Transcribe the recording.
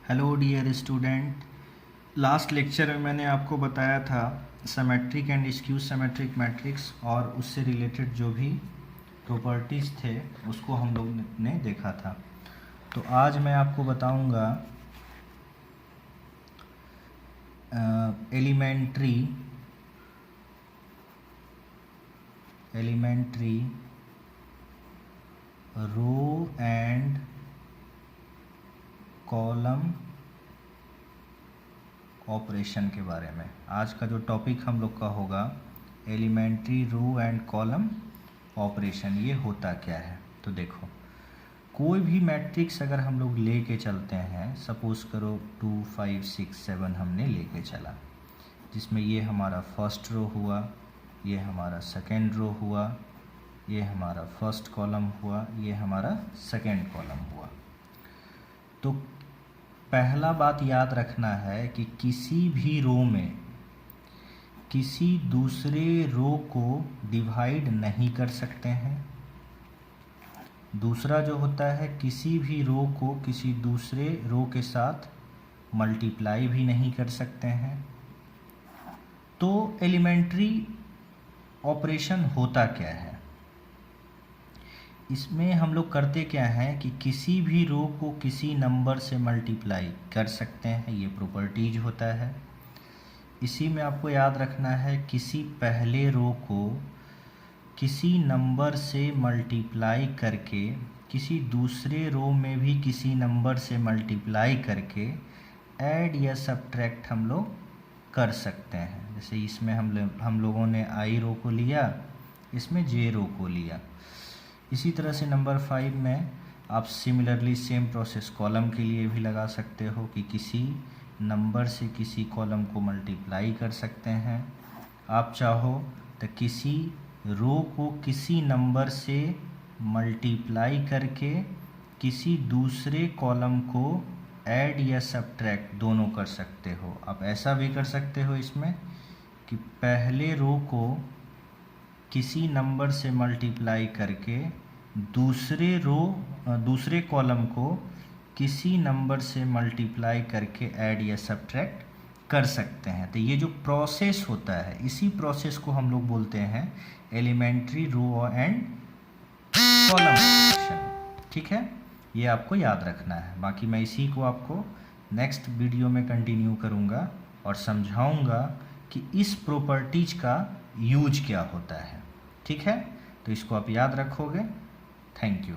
Hello dear student, last lecture में मैंने आपको बताया था symmetric and skew symmetric matrix और उससे रिलेटेड जो भी प्रॉपर्टीज़ थे उसको हम लोग ने देखा था। तो आज मैं आपको बताऊंगा elementary row and column operation के बारे में। आज का जो टॉपिक हम लोग का होगा elementary row and column operation. ये होता क्या है? तो देखो, कोई भी मैट्रिक्स अगर हम लोग लेके चलते हैं, सपोज करो 2 5 6 7 हमने लेके चला, जिसमें ये हमारा फर्स्ट रो हुआ, ये हमारा सेकेंड रो हुआ, ये हमारा फर्स्ट कॉलम हुआ, ये हमारा सेकेंड कॉलम हुआ। तो पहला बात याद रखना है कि किसी भी रो में किसी दूसरे रो को डिवाइड नहीं कर सकते हैं। दूसरा जो होता है, किसी भी रो को किसी दूसरे रो के साथ मल्टीप्लाई भी नहीं कर सकते हैं। तो एलिमेंट्री ऑपरेशन होता क्या है? इसमें हम लोग करते क्या हैं कि किसी भी रो को किसी नंबर से मल्टीप्लाई कर सकते हैं, ये प्रॉपर्टीज होता है। इसी में आपको याद रखना है, किसी पहले रो को किसी नंबर से मल्टीप्लाई करके किसी दूसरे रो में भी किसी नंबर से मल्टीप्लाई करके ऐड या सब्ट्रैक्ट हम लोग कर सकते हैं। जैसे इसमें हम लोगों ने आई रो को लिया, इसमें जे रो को लिया। इसी तरह से नंबर 5 में आप सिमिलरली सेम प्रोसेस कॉलम के लिए भी लगा सकते हो कि किसी नंबर से किसी कॉलम को मल्टीप्लाई कर सकते हैं। आप चाहो तो किसी रो को किसी नंबर से मल्टीप्लाई करके किसी दूसरे कॉलम को ऐड या सब्ट्रैक्ट दोनों कर सकते हो। आप ऐसा भी कर सकते हो इसमें कि पहले रो को किसी नंबर से मल्टीप्लाई करके दूसरे कॉलम को किसी नंबर से मल्टीप्लाई करके ऐड या सब्ट्रैक्ट कर सकते हैं। तो ये जो प्रोसेस होता है, इसी प्रोसेस को हम लोग बोलते हैं elementary row and column operation. ठीक है, ये आपको याद रखना है। बाकी मैं इसी को आपको नेक्स्ट वीडियो में कंटिन्यू करूँगा और समझाऊँगा कि इस प्रॉपर्टीज का यूज क्या होता है। ठीक है, तो इसको आप याद रखोगे। Thank you.